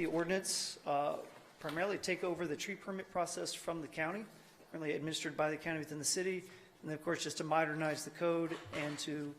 the ordinance, primarily take over the tree permit process from the county, currently administered by the county within the city, and then of course just to modernize the code and to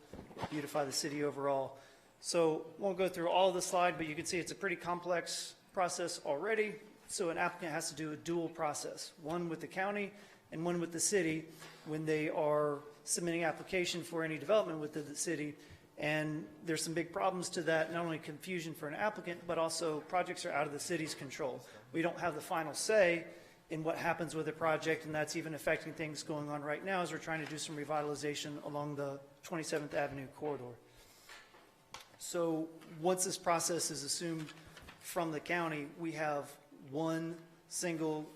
beautify the city overall. So won't go through all of the slide, but you can see it's a pretty complex process already. So an applicant has to do a dual process, one with the county and one with the city when they are submitting application for any development within the city. And there's some big problems to that, not only confusion for an applicant, but also projects are out of the city's control. We don't have the final say in what happens with a project, and that's even affecting things going on right now as we're trying to do some revitalization along the 27th Avenue corridor. So once this process is assumed from the county, we have one single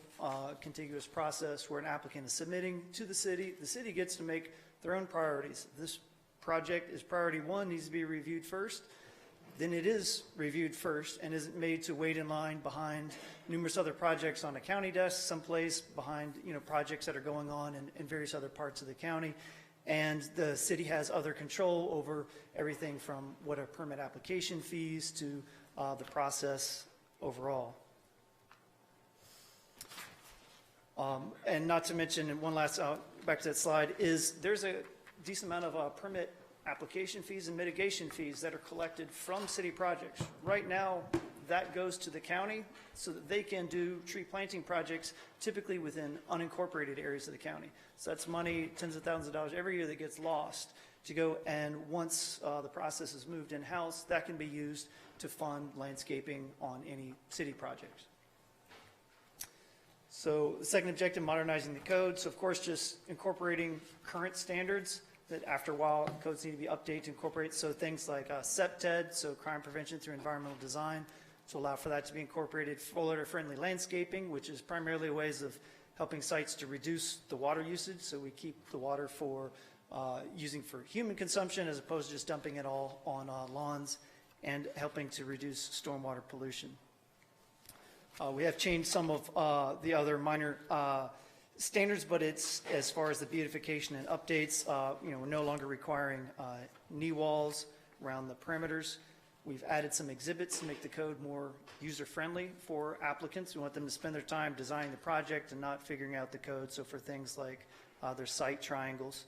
contiguous process where an applicant is submitting to the city. The city gets to make their own priorities. This project is priority one, needs to be reviewed first. Then it is reviewed first and isn't made to wait in line behind numerous other projects on a county desk, someplace behind projects that are going on in various other parts of the county. And the city has other control over everything from what are permit application fees to the process overall. And not to mention, and one last, back to that slide, is there's a decent amount of permit application fees and mitigation fees that are collected from city projects. Right now, that goes to the county so that they can do tree planting projects typically within unincorporated areas of the county. So that's money, tens of thousands of dollars every year that gets lost to go, and once the process is moved in-house, that can be used to fund landscaping on any city projects. So the second objective, modernizing the code. So of course, just incorporating current standards that after a while codes need to be updated to incorporate. So things like CPTED, so crime prevention through environmental design, to allow for that to be incorporated. Flood-friendly landscaping, which is primarily ways of helping sites to reduce the water usage. So we keep the water for using for human consumption as opposed to just dumping it all on lawns, and helping to reduce stormwater pollution. We have changed some of the other minor standards, but it's as far as the beautification and updates, we're no longer requiring knee walls around the perimeters. We've added some exhibits to make the code more user-friendly for applicants. We want them to spend their time designing the project and not figuring out the code. So for things like their site triangles,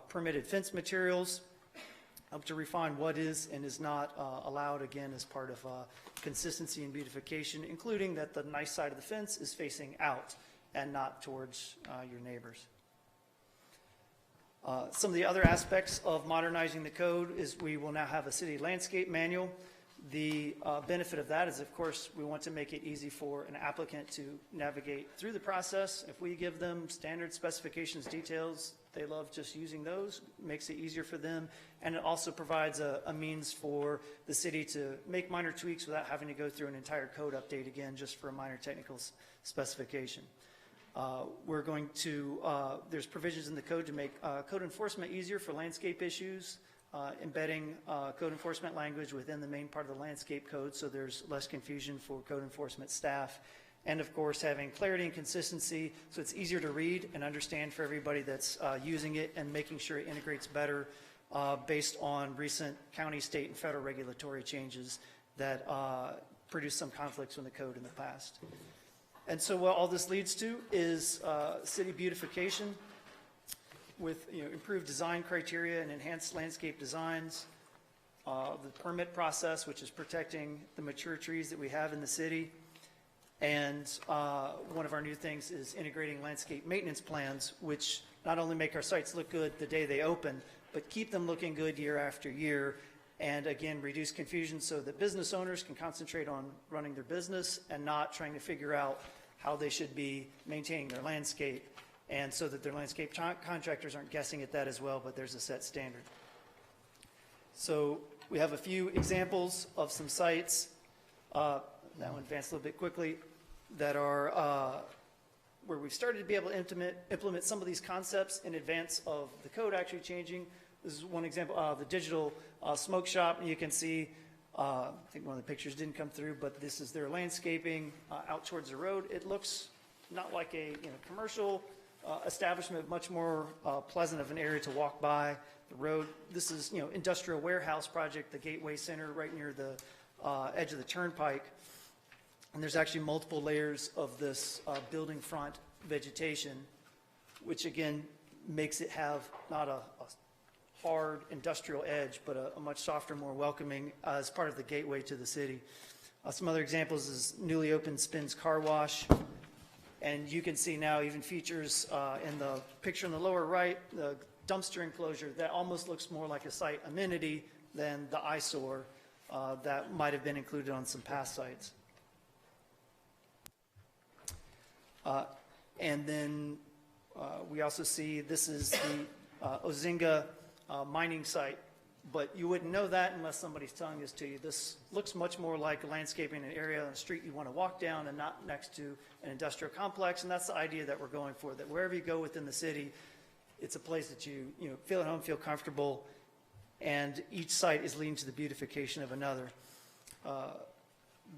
permitted fence materials, help to refine what is and is not allowed, again, as part of consistency and beautification, including that the nice side of the fence is facing out and not towards your neighbors. Some of the other aspects of modernizing the code is we will now have a city landscape manual. The benefit of that is, of course, we want to make it easy for an applicant to navigate through the process. If we give them standard specifications, details, they love just using those. It makes it easier for them, and it also provides a means for the city to make minor tweaks without having to go through an entire code update again just for a minor technical specification. We're going to, there's provisions in the code to make code enforcement easier for landscape issues, embedding code enforcement language within the main part of the landscape code so there's less confusion for code enforcement staff. And of course, having clarity and consistency so it's easier to read and understand for everybody that's using it, and making sure it integrates better based on recent county, state, and federal regulatory changes that produced some conflicts with the code in the past. And so what all this leads to is city beautification with improved design criteria and enhanced landscape designs, the permit process, which is protecting the mature trees that we have in the city. And one of our new things is integrating landscape maintenance plans, which not only make our sites look good the day they open, but keep them looking good year after year. And again, reduce confusion so that business owners can concentrate on running their business and not trying to figure out how they should be maintaining their landscape, and so that their landscape contractors aren't guessing at that as well, but there's a set standard. So we have a few examples of some sites, that will advance a little bit quickly, that are where we've started to be able to implement some of these concepts in advance of the code actually changing. This is one example of the digital smoke shop, and you can see, I think one of the pictures didn't come through, but this is their landscaping out towards the road. It looks not like a commercial establishment, much more pleasant of an area to walk by the road. This is industrial warehouse project, the Gateway Center, right near the edge of the turnpike. And there's actually multiple layers of this building front vegetation, which again makes it have not a hard industrial edge, but a much softer, more welcoming as part of the gateway to the city. Some other examples is newly opened Spins Car Wash. And you can see now even features in the picture in the lower right, the dumpster enclosure that almost looks more like a site amenity than the eyesore that might have been included on some past sites. And then we also see this is the Ozinga mining site, but you wouldn't know that unless somebody's telling this to you. This looks much more like landscaping an area on the street you want to walk down and not next to an industrial complex, and that's the idea that we're going for, that wherever you go within the city, it's a place that you feel at home, feel comfortable, and each site is leading to the beautification of another.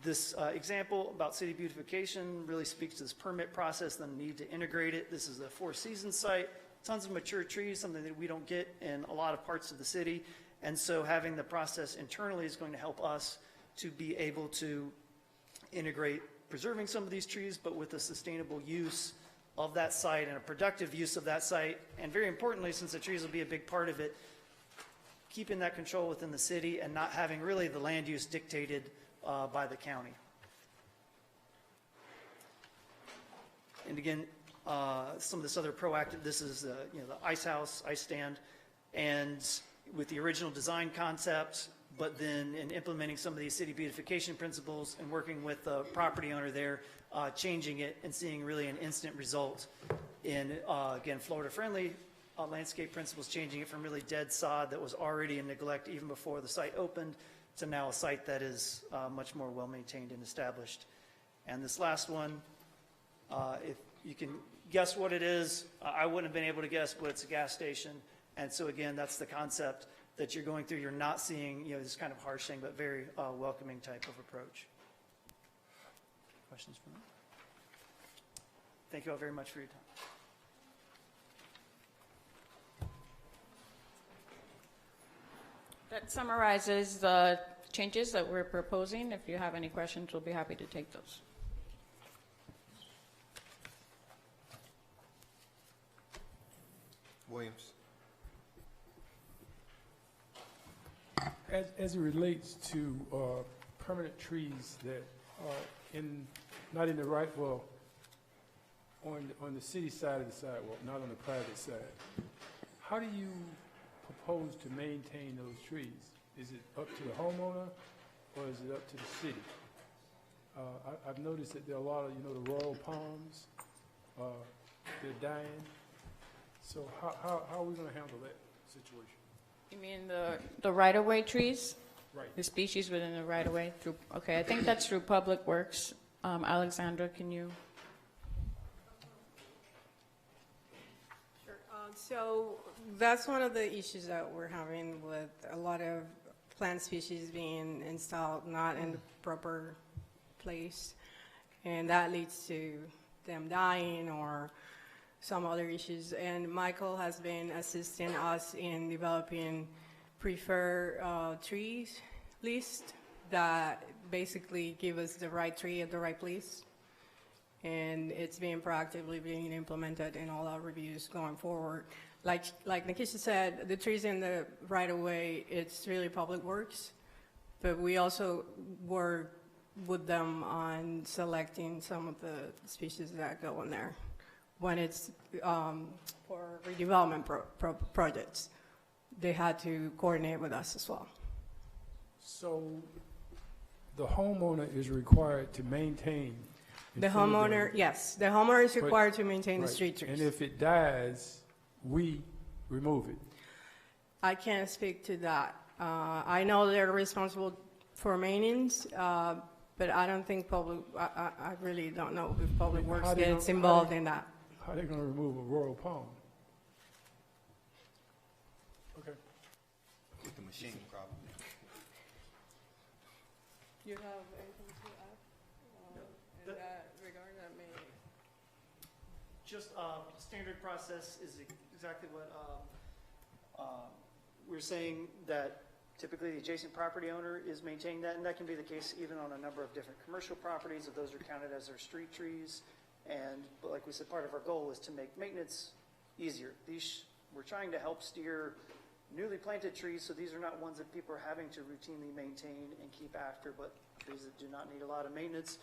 This example about city beautification really speaks to this permit process, the need to integrate it. This is a Four Seasons site, tons of mature trees, something that we don't get in a lot of parts of the city. And so having the process internally is going to help us to be able to integrate preserving some of these trees, but with a sustainable use of that site and a productive use of that site. And very importantly, since the trees will be a big part of it, keeping that control within the city and not having really the land use dictated by the county. And again, some of this other proactive, this is the ice house, ice stand, and with the original design concept, but then in implementing some of these city beautification principles and working with the property owner there, changing it and seeing really an instant result in, again, Florida-friendly landscape principles, changing it from really dead sod that was already in neglect even before the site opened to now a site that is much more well-maintained and established. And this last one, if you can guess what it is, I wouldn't have been able to guess, but it's a gas station. And so again, that's the concept that you're going through. You're not seeing this kind of harsh thing, but very welcoming type of approach. Questions for me? Thank you all very much for your time. That summarizes the changes that we're proposing. If you have any questions, we'll be happy to take those. Williams. As it relates to permanent trees that are not in the right, well, on the city side of the sidewalk, not on the private side, how do you propose to maintain those trees? Is it up to the homeowner or is it up to the city? I've noticed that there are a lot of, the royal palms, they're dying. So how are we going to handle that situation? You mean the right-of-way trees? Right. The species within the right-of-way? Okay, I think that's through Public Works. Alexandra, can you? Sure. So that's one of the issues that we're having with a lot of plant species being installed not in the proper place, and that leads to them dying or some other issues. And Michael has been assisting us in developing preferred trees list that basically give us the right tree at the right place. And it's being proactively being implemented in all our reviews going forward. Like Nikisha said, the trees in the right of way, it's really Public Works, but we also work with them on selecting some of the species that go in there when it's for redevelopment projects. They had to coordinate with us as well. So the homeowner is required to maintain. The homeowner, yes, the homeowner is required to maintain right. the street trees. And if it dies, we remove it. I can't speak to that. I know they're responsible for maintenance, but I don't think I really don't know if Public Works gets involved in that. How are they going to remove a royal palm? Okay. With the machine, probably. You have anything to add in that regard? That may... Just standard process is exactly what we're saying, that Typically, the adjacent property owner is maintaining that, and that can be the case even on a number of different commercial properties, if those are counted as their street trees. But like we said, part of our goal is to make maintenance easier. We're trying to help steer newly planted trees, so these are not ones that people are having to routinely maintain and keep after, but trees that do not need a lot of maintenance.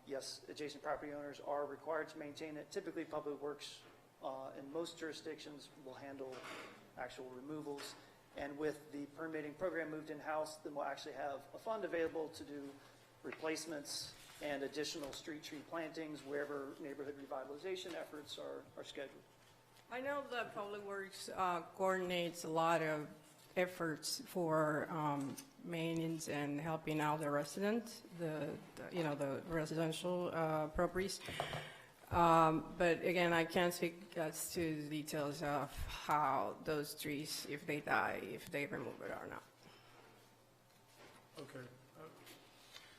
Yes, adjacent property owners are required to maintain it. Typically, Public Works in most jurisdictions will handle actual removals. And with the permitting program moved in-house, then we'll actually have a fund available to do replacements and additional street tree plantings wherever neighborhood revitalization efforts are scheduled. I know that Public Works coordinates a lot of efforts for maintenance and helping out the residents, the residential properties. But again, I can't speak as to the details of how those trees, if they die, if they remove it or not. Okay.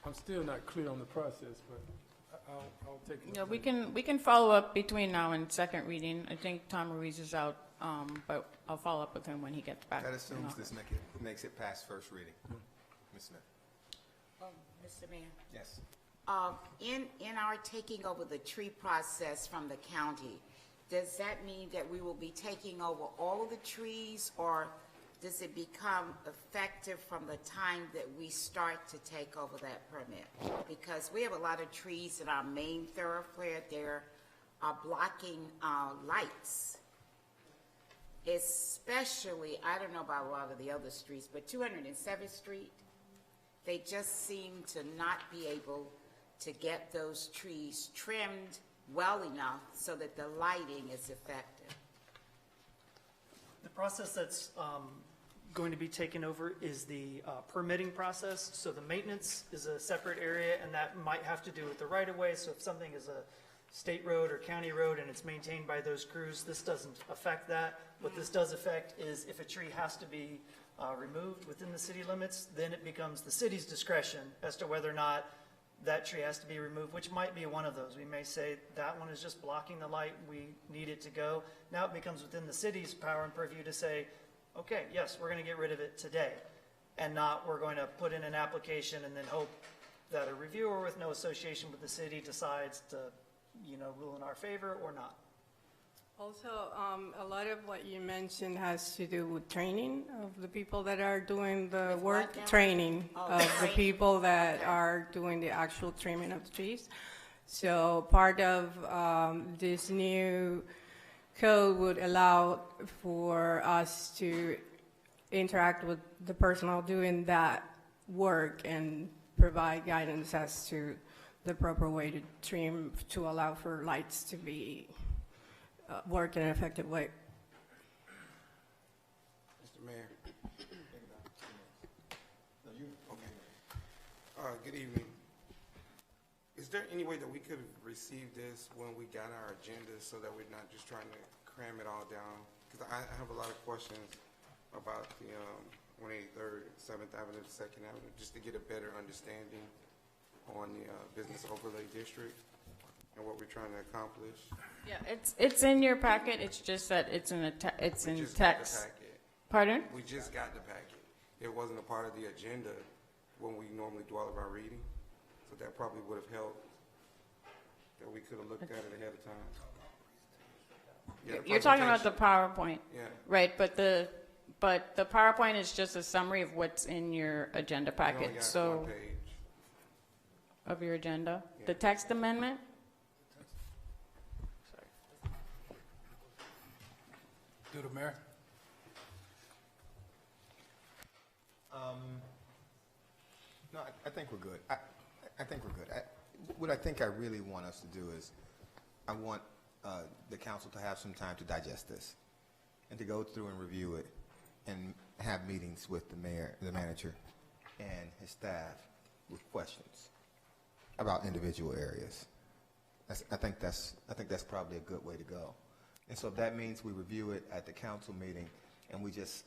I'm still not clear on the process, but I'll take it. Yeah, we can follow up between now and second reading. I think Tom Ruiz is out, but I'll follow up with him when he gets back. That assumes this makes it past first reading. Ms. Smith? Mr. Mayor, Yes. in our taking over the tree process from the county, does that mean that we will be taking over all of the trees, or does it become effective from the time that we start to take over that permit? Because we have a lot of trees in our main thoroughfare. They're blocking lights. Especially, I don't know about a lot of the other streets, but 207th Street, they just seem to not be able to get those trees trimmed well enough so that the lighting is effective. The process that's going to be taken over is the permitting process. So the maintenance is a separate area, and that might have to do with the right-of-way. So if something is a state road or county road and it's maintained by those crews, this doesn't affect that. What this does affect is if a tree has to be removed within the city limits, then it becomes the city's discretion as to whether or not that tree has to be removed, which might be one of those. We may say that one is just blocking the light, we need it to go. Now it becomes within the city's power and purview to say, okay, yes, we're going to get rid of it today, and not we're going to put in an application and then hope that a reviewer with no association with the city decides to, rule in our favor or not. Also, a lot of what you mentioned has to do with training of the people that are doing the With work, what now? training Oh, of the training. people that Okay. are doing the actual trimming of the trees. So part of this new code would allow for us to interact with the personnel doing that work and provide guidance as to the proper way to trim to allow for lights to be work in an effective way. Mr. Mayor. Okay. Good evening. Is there any way that we could have received this when we got our agenda so that we're not just trying to cram it all down? Because I have a lot of questions about the 183rd, 7th Avenue, 2nd Avenue, just to get a better understanding on the business overlay district and what we're trying to accomplish. Yeah, it's in your packet. It's just that it's in We text. got the packet. Pardon? We just got the packet. It wasn't a part of the agenda when we normally do all of our reading, so that probably would have helped, that we could have looked at it ahead of time. Yeah, the You're talking about the presentation. PowerPoint, Yeah, right? But the PowerPoint is just a summary of what's in your agenda we only packet. got So one page. of your agenda, Yeah. the text amendment. Do the mayor? No, I think we're good. I think we're good. What I think I really want us to do is, I want the council to have some time to digest this, and to go through and review it, and have meetings with the mayor, the manager, and his staff with questions about individual areas. I think that's probably a good way to go. And so if that means we review it at the council meeting, and we just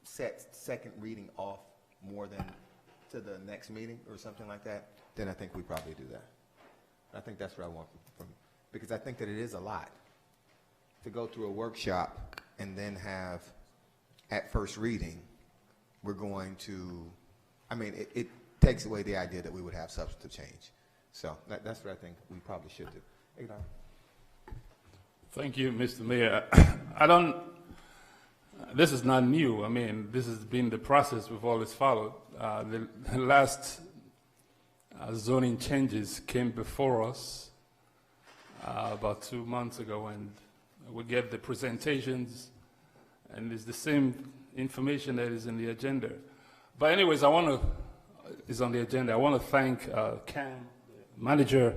set second reading off more than to the next meeting or something like that, then I think we probably do that. I think that's what I want from, because I think that it is a lot to go through a workshop and then have at first reading we're going to, I mean, it takes away the idea that we would have substantive change. So that's what I think we probably should do. Ignar? Thank you, Mr. Mayor. This is not new. I mean, this has been the process we've always followed. The last zoning changes came before us about 2 months ago, and we get the presentations, and it's the same information that is in the agenda. But anyways, is on the agenda. I want to thank Cam, the manager,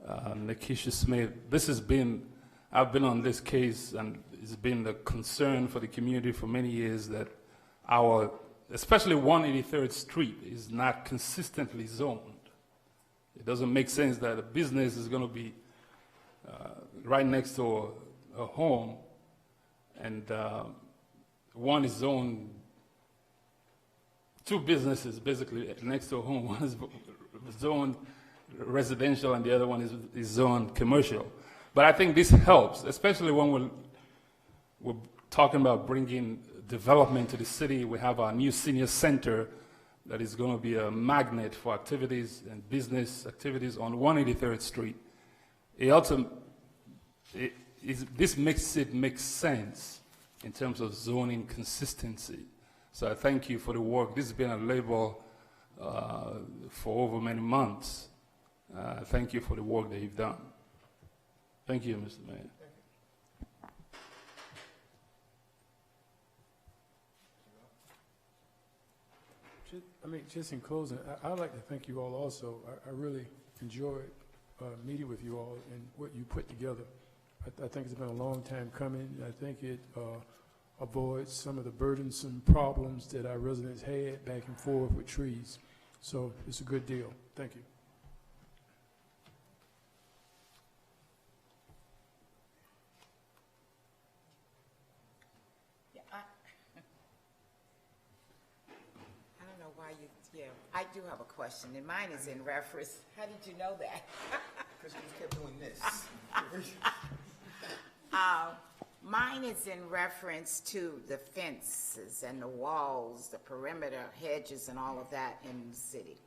Nikisha Smith. I've been on this case, and it's been the concern for the community for many years that especially 183rd Street is not consistently zoned. It doesn't make sense that a business is going to be right next to a home, and one is zoned, two businesses basically next to a home. One is zoned residential and the other one is zoned commercial. But I think this helps, especially when we're talking about bringing development to the city. We have our new senior center that is going to be a magnet for activities and business activities on 183rd Street. This makes it make sense in terms of zoning consistency. So I thank you for the work. This has been a labor for over many months. Thank you for the work that you've done. Thank you, Mr. Mayor. Just in closing, I'd like to thank you all also. I really enjoyed meeting with you all and what you put together. I think it's been a long time coming. I think it avoids some of the burdensome problems that our residents had back and forth with trees. So it's a good deal. Thank you. I do have a question, and mine is in reference. How did you know that? Because we kept doing this. Mine is in reference to the fences and the walls, the perimeter hedges, and all of that in the city.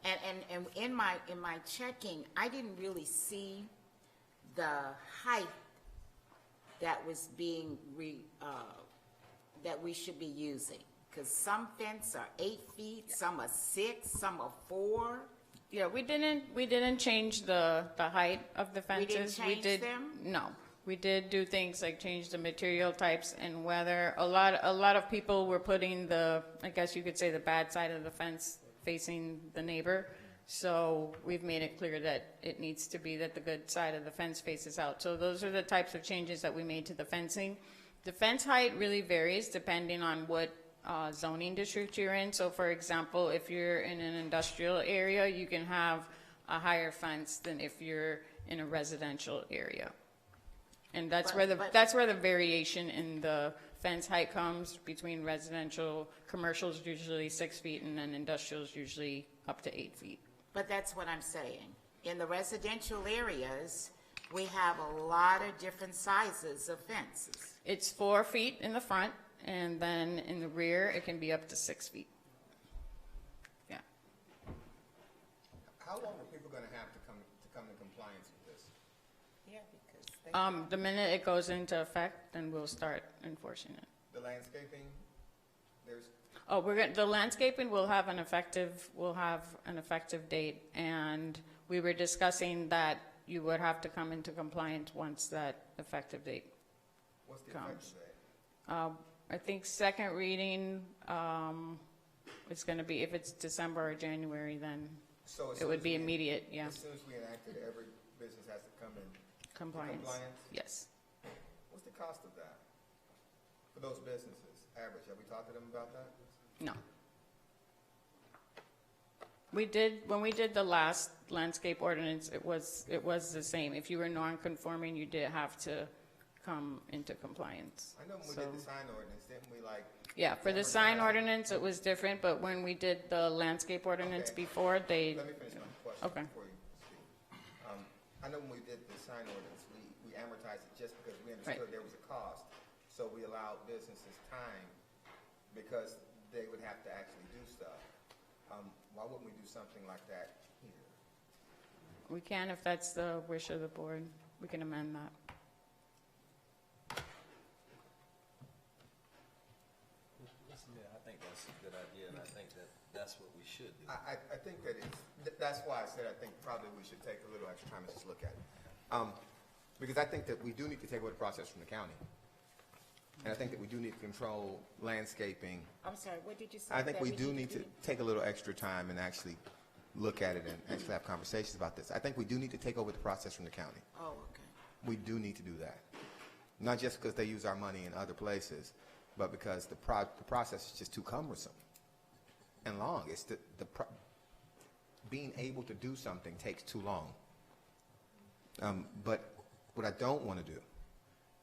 And in my checking, I didn't really see the height that was being that we should be using. Because some fences are 8 feet, some are 6, some are 4. Yeah, we didn't change the height of the fences. We didn't change them? No. We did do things like change the material types and whether a lot of people were putting I guess you could say the bad side of the fence facing the neighbor. So we've made it clear that it needs to be that the good side of the fence faces out. So those are the types of changes that we made to the fencing. The fence height really varies depending on what zoning district you're in. So for example, if you're in an industrial area, you can have a higher fence than if you're in a residential area. And that's where the variation in the fence height comes between residential. Commercial is usually 6 feet, and then industrial is usually up to 8 feet. But that's what I'm saying. In the residential areas, we have a lot of different sizes of fences. It's 4 feet in the front, and then in the rear, it can be up to 6 feet. Yeah. How long are people going to have to come in compliance with this? Yeah, because the minute it goes into effect, then we'll start enforcing it. The landscaping, The landscaping will have an effective date, and we were discussing that you would have to come into compliance once that effective date what's the comes. effective date? I think second reading, it's going to be, if it's December or January, then So it would be immediate, yeah. As soon as we enact it, every business has to come in Compliance. compliance? Yes. What's the cost of that for those businesses? Average, have we talked to them about that? No. When we did the last landscape ordinance, it was the same. If you were non-conforming, you did have to come into compliance. I know when we did the sign ordinance, didn't we Yeah, for the sign ordinance, it was different, but when we did the landscape ordinance Okay. before, Let me finish my question Okay. before you speak. I know when we did the sign ordinance, we amortized it just because we understood Right. there was a cost. So we allowed businesses time because they would have to actually do stuff. Why wouldn't we do something like that here? We can, if that's the wish of the board, we can amend that. Yeah, I think that's a good idea, and I think that that's what we should do. I think that that's why I said I think probably we should take a little extra time and just look at it. Because I think that we do need to take away the process from the county. And I think that we do need to control landscaping. I'm sorry, what did you say? I think that we do need to take a little extra time and actually look at it and actually have conversations about this. I think we do need to take over the process from the county. Oh, okay. We do need to do that. Not just because they use our money in other places, but because the process is just too cumbersome and long. It's being able to do something takes too long. But what I don't want to do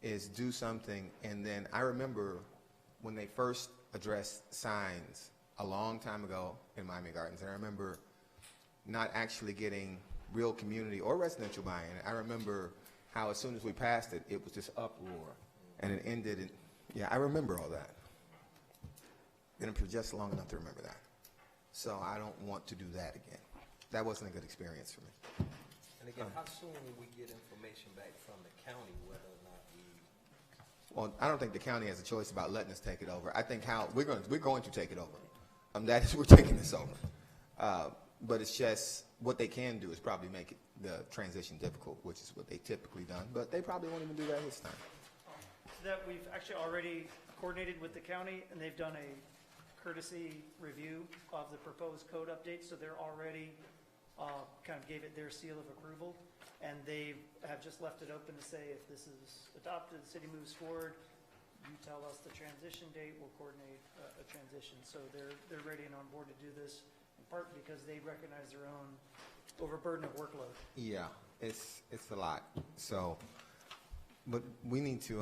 is do something, and then I remember when they first addressed signs a long time ago in Miami Gardens, and I remember not actually getting real community or residential buy-in. I remember how as soon as we passed it, it was just uproar, and it ended in, yeah, I remember all that. Been for just long enough to remember that. So I don't want to do that again. That wasn't a good experience for me. And again, how soon will we get information back from the county whether or not we? Well, I don't think the county has a choice about letting us take it over. I think how we're going to take it over. That is, we're taking this over. But it's just what they can do is probably make it, the transition difficult, which is what they typically done. But they probably won't even do that this time. So that we've actually already coordinated with the county, and they've done a courtesy review of the proposed code update. So they're already kind of gave it their seal of approval, and they have just left it open to say if this is adopted, the city moves forward, you tell us the transition date, we'll coordinate a transition. So they're ready and on board to do this, in part because they recognize their own overburden of workload. Yeah, it's a lot. So, but we need to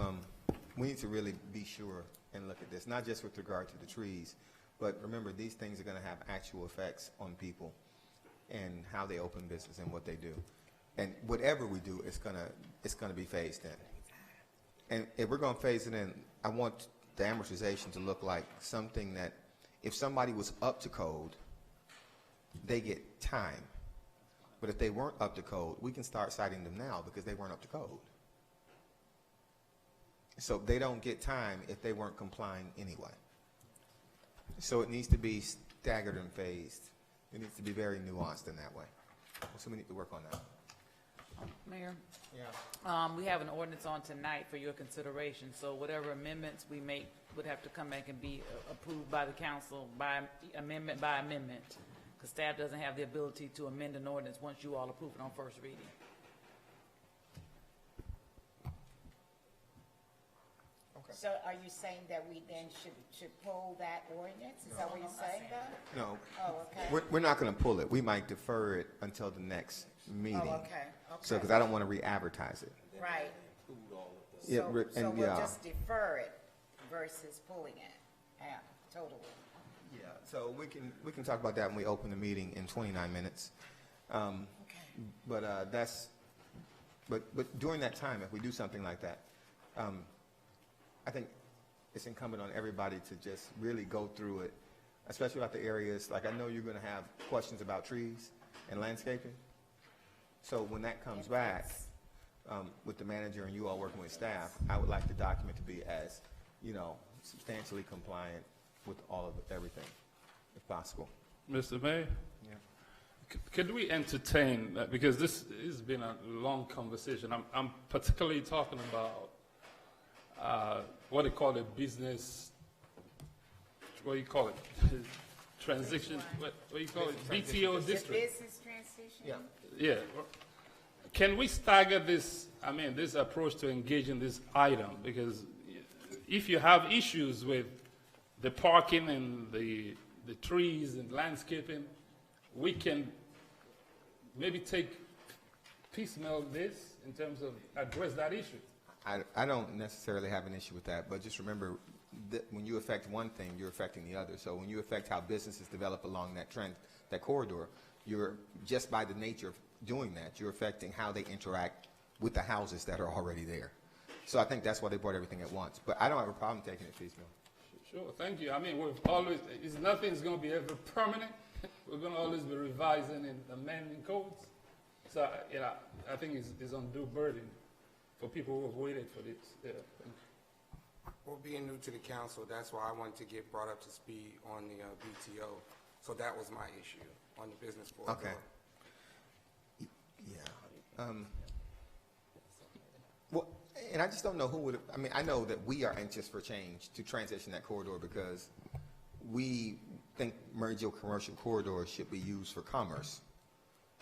really be sure and look at this, not just with regard to the trees, but remember these things are going to have actual effects on people and how they open business and what they do. And whatever we do, it's gonna be phased in. And if we're gonna phase it in, I want the amortization to look like something that if somebody was up to code, they get time. But if they weren't up to code, we can start citing them now because they weren't up to code. So they don't get time if they weren't complying anyway. So it needs to be staggered and phased. It needs to be very nuanced in that way. So we need to work on that. Mayor, Yeah. we have an ordinance on tonight for your consideration, so whatever amendments we make would have to come back and be approved by the council by amendment, because staff doesn't have the ability to amend an ordinance once you all approve it on first reading. So are you saying that we then should pull that ordinance? Is that what you're saying, though? No, Oh, okay. we're not going to pull it. We might defer it until the next meeting. Oh, okay, So, okay. because I don't want to re-advertise it. Right. Yeah, So and we'll yeah. just defer it versus pulling it. Yeah, totally. Yeah, so we can talk about that when we open the meeting in 29 minutes. Okay. But but during that time, if we do something like that, I think it's incumbent on everybody to just really go through it, especially about the areas. Like I know you're going to have questions about trees and landscaping. So when that comes back with the manager and you all working with staff, I would like the document to be as, substantially compliant with all of everything, if possible. Mr. Mayor, Yeah. could we entertain that? Because this has been a long conversation. I'm particularly talking about what they call a business, what do you call it? Transition, what do you call it? BTO The district. business transition? Yeah. Yeah. Can we stagger this, this approach to engaging this item? Because if you have issues with the parking and the trees and landscaping, we can maybe take piecemeal this in terms of address that issue. I don't necessarily have an issue with that, but just remember that when you affect one thing, you're affecting the other. So when you affect how businesses develop along that corridor, you're just by the nature of doing that, you're affecting how they interact with the houses that are already there. So I think that's why they brought everything at once. But I don't have a problem taking it piecemeal. Sure, thank you. I mean, nothing's going to be ever permanent. We're going to always be revising and amending codes. So, I think it's undue burden for people who have waited for this. Yeah, thank you. Well, being new to the council, that's why I wanted to get brought up to speed on the BTO. So that was my issue on the business corridor. Okay. Yeah. Well, and I just don't know who would. I mean, I know that we are anxious for change to transition that corridor because we think major commercial corridors should be used for commerce.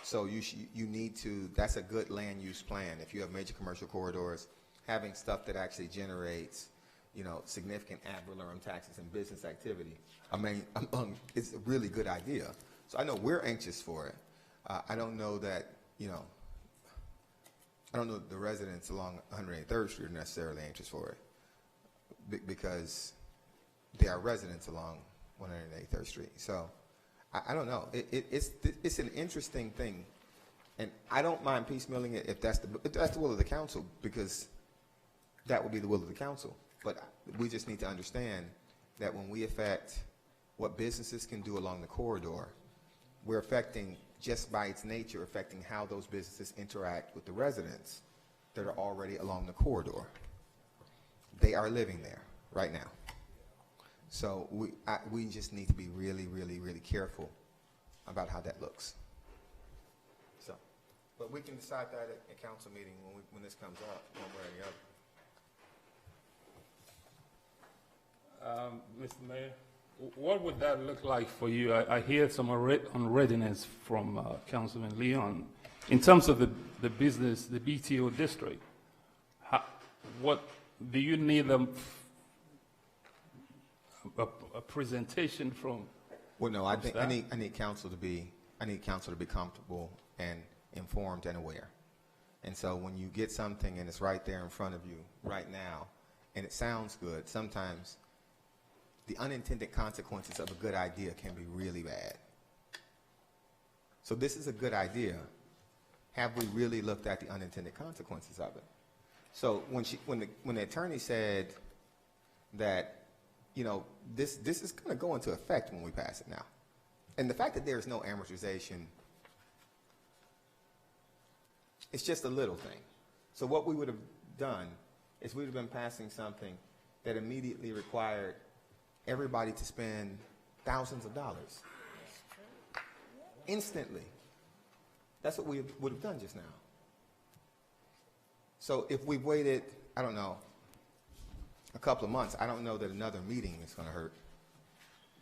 So you need to. That's a good land use plan. If you have major commercial corridors, having stuff that actually generates, significant ad valorem taxes and business activity. I mean, it's a really good idea. So I know we're anxious for it. I don't know that, I don't know that the residents along 183rd Street are necessarily anxious for it because they are residents along 183rd Street. So I don't know. It's an interesting thing, and I don't mind piecemealing it if that's the will of the council, because that would be the will of the council. But we just need to understand that when we affect what businesses can do along the corridor, we're affecting, just by its nature, affecting how those businesses interact with the residents that are already along the corridor. They are living there right now. So we just need to be really, really, really careful about how that looks. So, but we can decide that at council meeting when this comes up, one way or the other. Mr. Mayor, what would that look like for you? I hear some unreadiness from Councilman Leon in terms of the business, the BTO district. What do you need a presentation from? Well, no, I think I need council to be comfortable and informed and aware. And so when you get something and it's right there in front of you right now, and it sounds good, sometimes the unintended consequences of a good idea can be really bad. So this is a good idea. Have we really looked at the unintended consequences of it? So when the attorney said that, this is going to go into effect when we pass it now, and the fact that there is no amortization, it's just a little thing. So what we would have done is we would have been passing something that immediately required everybody to spend thousands of dollars instantly. That's what we would have done just now. So if we waited, I don't know, a couple of months, I don't know that another meeting is going to hurt.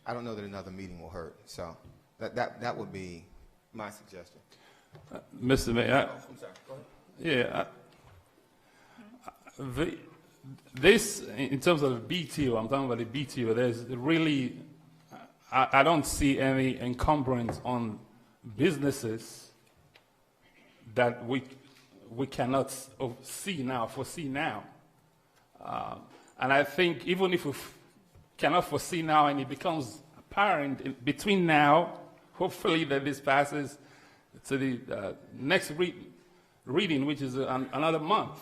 I don't know that another meeting will hurt. So that would be my suggestion. Mr. Mayor, I'm sorry. Go ahead. Yeah. This, in terms of the BTO, I'm talking about the BTO, there's really, I don't see any encumbrance on businesses that we cannot foresee now. And I think even if we cannot foresee now and it becomes apparent between now, hopefully that this passes to the next reading, which is another month,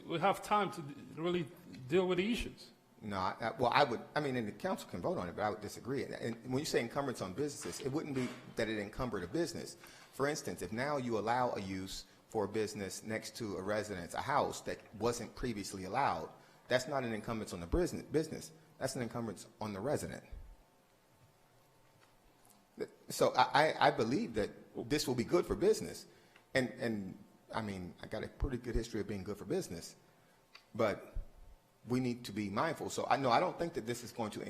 we have time to really deal with the issues. No, and the council can vote on it, but I would disagree. And when you say encumbrance on businesses, it wouldn't be that it encumbered a business. For instance, if now you allow a use for a business next to a residence, a house that wasn't previously allowed, that's not an encumbrance on the business. That's an encumbrance on the resident. So I believe that this will be good for business. And I mean, I got a pretty good history of being good for business, but we need to be mindful. So I don't think that this is going to,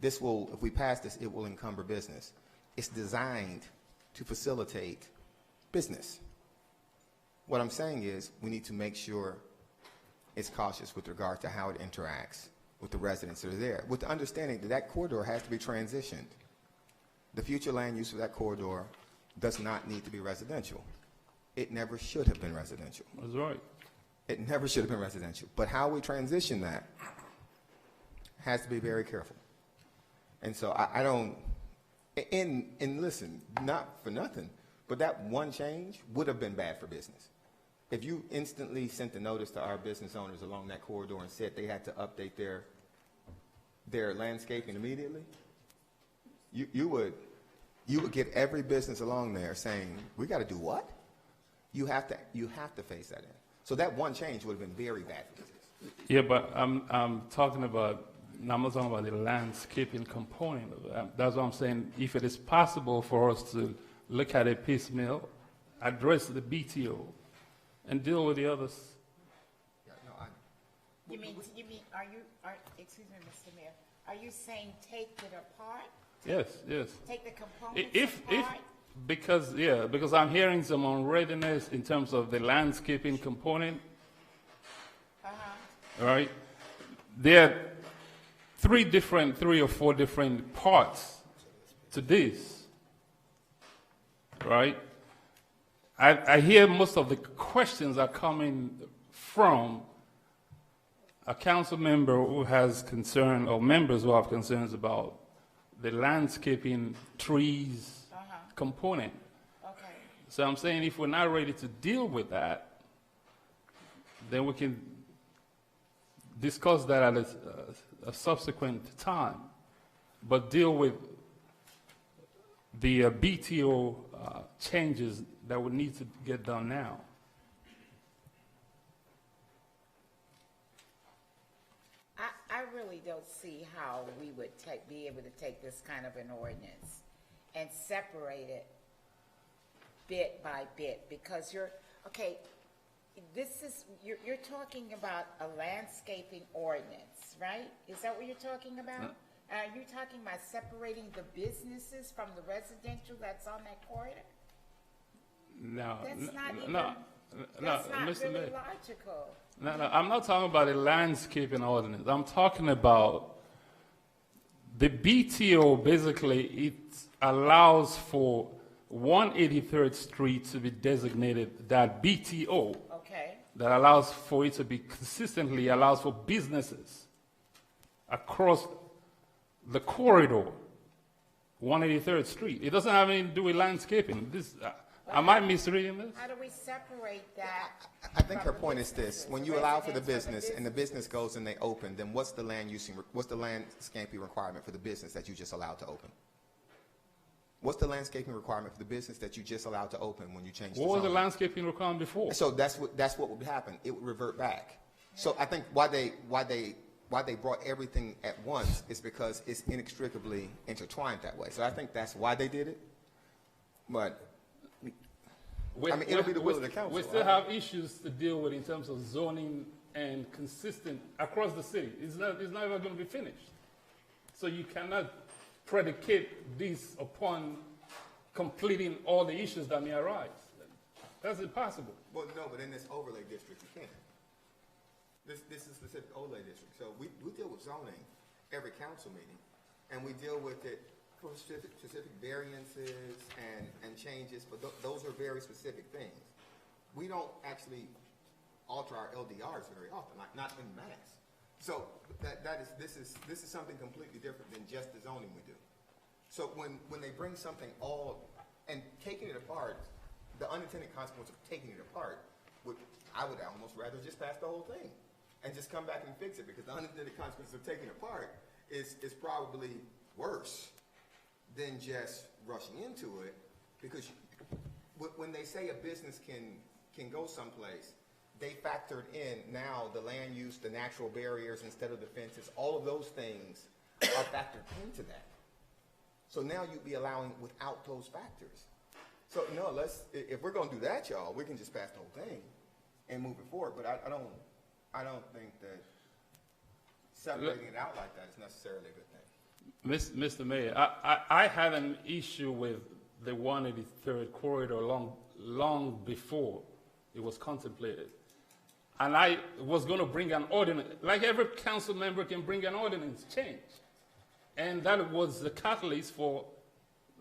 if we pass this, it will encumber business. It's designed to facilitate business. What I'm saying is we need to make sure it's cautious with regard to how it interacts with the residents that are there, with the understanding that that corridor has to be transitioned. The future land use of that corridor does not need to be residential. It never should have been residential. That's right. It never should have been residential. But how we transition that has to be very careful. And so I don't, and listen, not for nothing, but that one change would have been bad for business. If you instantly sent a notice to our business owners along that corridor and said they had to update their their landscaping immediately, you would get every business along there saying, we got to do what? You have to face that in. So that one change would have been very bad for business. Yeah, but I'm talking about, I'm not talking about the landscaping component of it. That's what I'm saying. If it is possible for us to look at a piecemeal, address the BTO, and deal with the others. Yeah, no, You mean, excuse me, Mr. Mayor, are you saying take it apart? Yes, yes. Take the components If apart? because I'm hearing some unreadiness in terms of the landscaping component. All right, there are three or four different parts to this. Right, I hear most of the questions are coming from a council member who has concern, or members who have concerns about the landscaping trees component. Okay. So I'm saying if we're not ready to deal with that, then we can discuss that at a subsequent time, but deal with the BTO changes that would need to get done now. I really don't see how we would be able to take this kind of an ordinance and separate it bit by bit, because you're talking about a landscaping ordinance, right? Is that what you're talking about? Are you talking about separating the businesses from the residential that's on that corridor? No, That's not even, no, that's not Mr. really Mayor. logical. No, I'm not talking about a landscaping ordinance. I'm talking about the BTO. Basically, it allows for 183rd Street to be designated that BTO. Okay. That allows for it to be consistently allows for businesses across the corridor, 183rd Street. It doesn't have anything to do with landscaping. This, am I misreading this? How do we separate that? I think her point is this: when you allow for the business and the business goes and they open, then what's the landscaping requirement for the business that you just allowed to open? What's the landscaping requirement for the business that you just allowed to open when you changed the What was the zone? landscaping requirement before? So that's what would happen. It would revert back. So I think why they brought everything at once is because it's inextricably intertwined that way. So I think that's why they did it. But I mean, it'll be the will of the council. We still have issues to deal with in terms of zoning and consistent across the city. It's not ever going to be finished. So you cannot predicate this upon completing all the issues that may arise. That's impossible. Well, no, but in this overlay district, you can't. This is a specific overlay district. So we deal with zoning every council meeting, and we deal with it for specific variances and changes, but those are very specific things. We don't actually alter our LDRs very often, like not in mass. So this is something completely different than just the zoning we do. So when they bring something and taking it apart, the unintended consequence of taking it apart, I would almost rather just pass the whole thing and just come back and fix it, because the unintended consequence of taking it apart is probably worse than just rushing into it, because when they say a business can go someplace, they factored in now the land use, the natural barriers instead of the fences. All of those things are factored into that. So now you'd be allowing without those factors. So no, if we're going to do that, y'all, we can just pass the whole thing and move it forward. But I don't think that separating it out like that is necessarily a good thing. Mr. Mayor, I had an issue with the 183rd corridor long before it was contemplated. And I was going to bring an ordinance, like every council member can bring an ordinance change. And that was the catalyst for,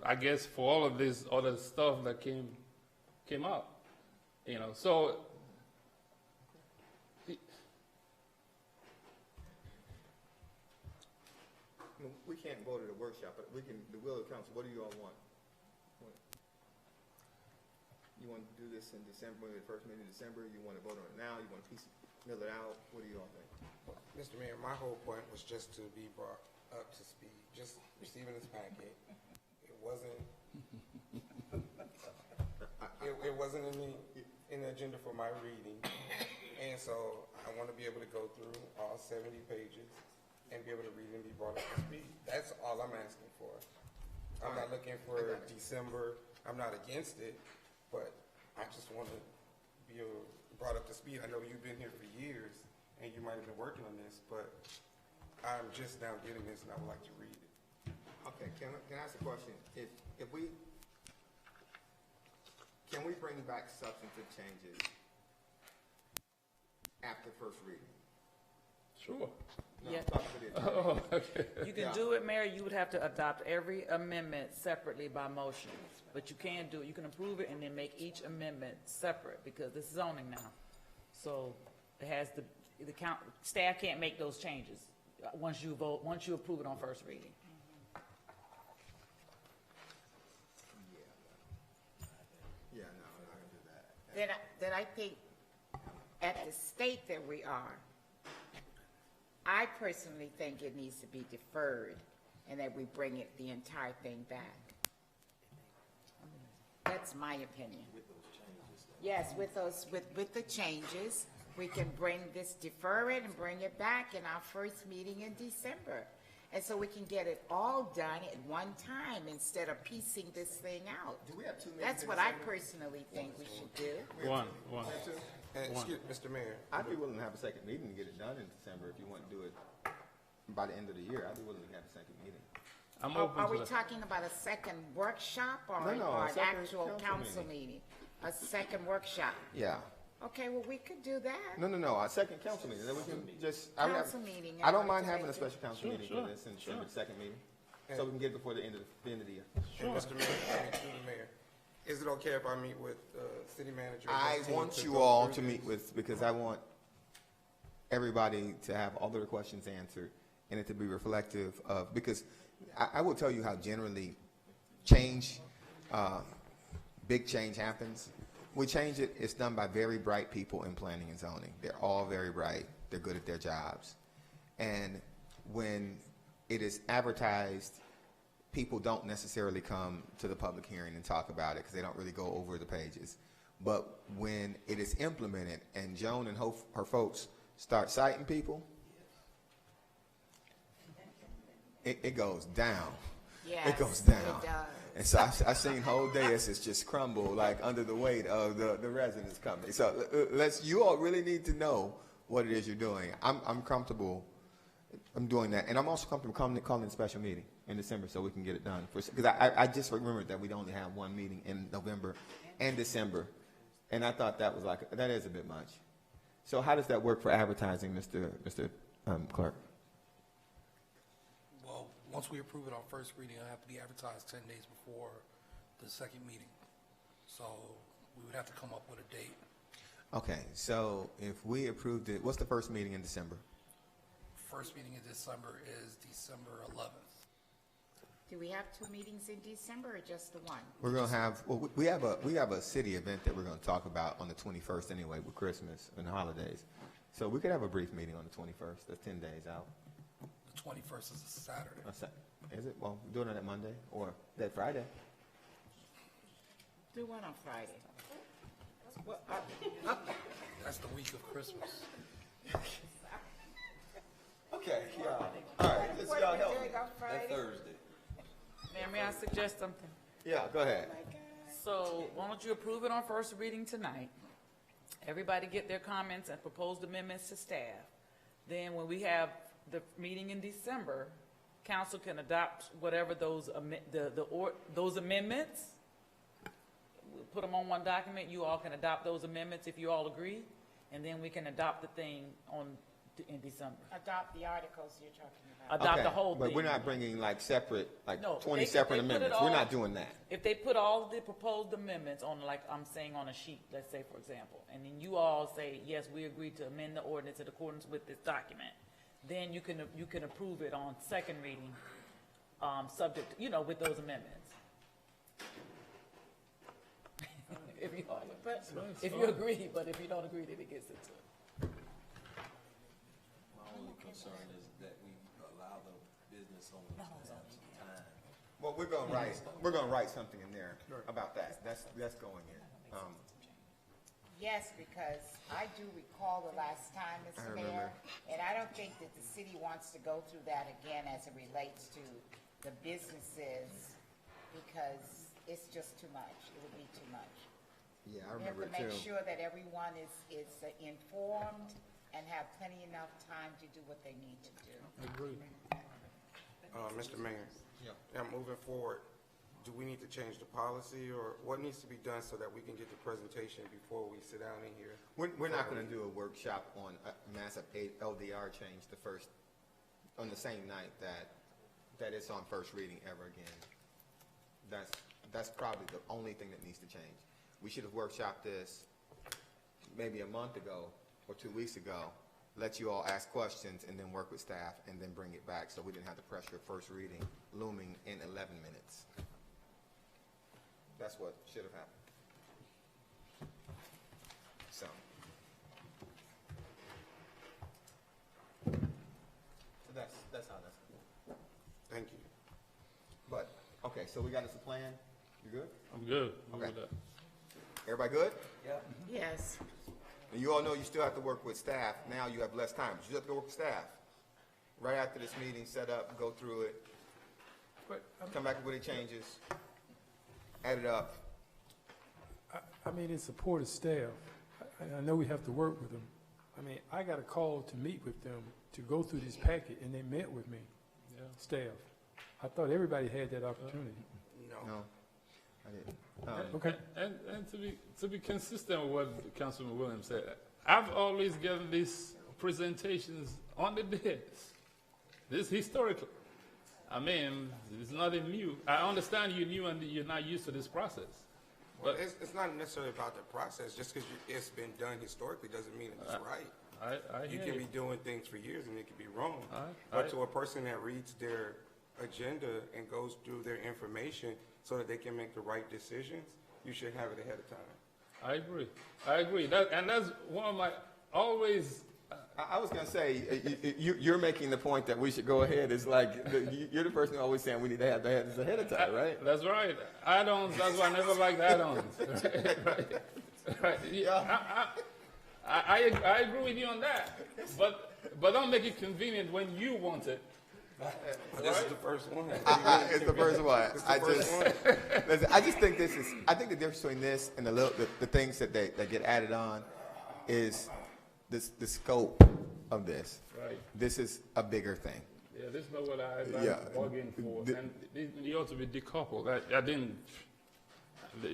I guess, for all of this other stuff that came up. You know, so We can't vote at a workshop, but we can, the will of council, what do you all want? You want to do this in December, maybe the first meeting in December? You want to vote on it now? You want to piecemeal it out? What do you all think? Mr. Mayor, my whole point was just to be brought up to speed. Just receiving this packet, it wasn't. It wasn't in the agenda for my reading, and so I want to be able to go through all 70 pages and be able to read and be brought up to speed. That's all I'm asking for. I'm not looking for December. I'm not against it, but I just want to be brought up to speed. I know you've been here for years, and you might have been working on this, but I'm just now getting this, and I would like to read it. Okay, can I ask a question? Can we bring back substantive changes after first reading? Sure. No, Yeah. I'm talking to the attorney. Oh, okay. You can Yeah. do it, Mayor, you would have to adopt every amendment separately by motion. But you can do it, you can approve it and then make each amendment separate, because this is zoning now. So it has staff can't make those changes once you approve it on first reading. Yeah, no, I'm not gonna do that. That I think at the state that we are, I personally think it needs to be deferred and that we bring it, the entire thing back. That's my opinion. Yes, with the changes, we can defer it and bring it back in our first meeting in December. And so we can get it all done at one time instead of piecing this thing out. Do we have 2 minutes? That's what I personally think we should do. One. And excuse, Mr. Mayor, I'd be willing to have a second meeting and get it done in December if you want to do it by the end of the year. I'd be willing to have a second meeting. I'm Are open we to that. talking about a second workshop or No, or a an second actual council council meeting? A second workshop? Yeah. Okay, well, we could do that. No, a second council meeting. Then we can just. I would have- Council meeting, I don't I'd mind like to having a make special council Sure, meeting sure, for this in December, second meeting, Yeah. so we can get it before the end of the year. and Mr. Mayor, through the mayor, is it okay if I meet with city manager? and I his team want to you go all through to this? meet with, because I want everybody to have all their questions answered and it to be reflective of, because I will tell you how generally change, big change happens. We change it, it's done by very bright people in planning and zoning. They're all very bright. They're good at their jobs. And when it is advertised, people don't necessarily come to the public hearing and talk about it because they don't really go over the pages. But when it is implemented and Joan and her folks start citing people, it goes down. Yes, It goes down. it does. And so I seen whole days just crumble like under the weight of the residents coming. So you all really need to know what it is you're doing. I'm comfortable. I'm doing that, and I'm also comfortable calling a special meeting in December so we can get it done. Because I just remembered that we'd only have one meeting in November and December, and I thought that was that is a bit much. So how does that work for advertising, Mr. Clerk? Well, once we approve it on first reading, it'll have to be advertised 10 days before the second meeting. So we would have to come up with a date. Okay, so if we approved it, what's the first meeting in December? First meeting in December is December 11th. Do we have 2 meetings in December or just the one? We're going to have, well, we have a city event that we're going to talk about on the 21st anyway with Christmas and the holidays. So we could have a brief meeting on the 21st. That's 10 days out. The 21st is a Saturday. Is it? Well, we're doing it at Monday or that Friday. Do one on Friday. That's the week of Christmas. Okay, yeah. All right, let's y'all help me. That Thursday. Mayor, may I suggest something? Yeah, go ahead. So why don't you approve it on first reading tonight? Everybody get their comments and proposed amendments to staff. Then when we have the meeting in December, council can adopt whatever those amendments. We'll put them on one document. You all can adopt those amendments if you all agree, and then we can adopt the thing in December. Adopt the articles you're talking about. Adopt Okay, the whole thing. but we're not bringing separate, No, 20 they separate put it amendments. all- We're not doing that. If they put all the proposed amendments on, like I'm saying, on a sheet, let's say, for example, and then you all say, yes, we agree to amend the ordinance in accordance with this document, then you can approve it on second reading, subject, with those amendments. If you agree, but if you don't agree, then it gets into it. My only concern is that we allow the business Well, we're gonna write something in there about that. That's going in. Yes, because I do recall the last time, Mr. Mayor, and I don't think that the city wants to go through that again as it relates to the businesses, because it's just too much. It would be too much. Yeah, I We have remember to it make too. sure that everyone is informed and have plenty enough time to do what they need to do. Mr. Mayor? Yeah. Moving forward, do we need to change the policy, or what needs to be done so that we can get the presentation before we sit down in here? We're not gonna do a workshop on a massive LDR change on the same night that it's on first reading ever again. That's probably the only thing that needs to change. We should have workshopped this maybe a month ago or 2 weeks ago, let you all ask questions and then work with staff and then bring it back, so we didn't have the pressure of first reading looming in 11 minutes. That's what should have happened. So that's how that's. Thank you. But okay, so we got us a plan. You good? I'm good. Okay. With that. Everybody good? Yes. And you all know you still have to work with staff. Now you have less time, but you have to go work with staff. Right after this meeting, set up, go through it, But, come back with any changes, add it up. I mean, in support of staff, I know we have to work with them. I mean, I got a call to meet with them to go through this packet, and they met with me, staff. I thought everybody had that opportunity. No, I didn't. Okay. And to be consistent with what Councilman Williams said, I've always given these presentations on the desk. This historically. I mean, it's nothing new. I understand you're new and you're not used to this process. Well, it's not necessarily about the process. Just because it's been done historically doesn't mean it's right. I You hear can you. be doing things for years and it can be wrong. I- But to a person that reads their agenda and goes through their information so that they can make the right decisions, you should have it ahead of time. I agree. That's one of my always. I was going to say, you're making the point that we should go ahead. It's like, you're the person who always saying we need to have this ahead of time, right? That's right. Add-ons. That's why I never liked add-ons. Right. Yeah. I agree with you on that. But don't make it convenient when you want it. This is the first one. It's the first one. It's the first one. Listen, I just think I think the difference between this and the things that get added on is the scope of this. Right. This is a bigger thing. Yeah, this is not what I Yeah. bargained for, and it ought to be decoupled. I didn't.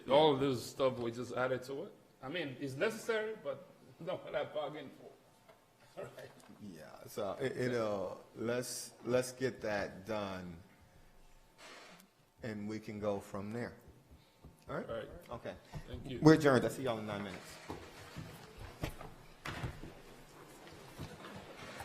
All of this stuff we just added to it. I mean, it's necessary, but not what I bargained for. All right. Yeah. So let's get that done, and we can go from there. All right. All right. Okay. Thank you. We're adjourned. I see y'all in 9 minutes.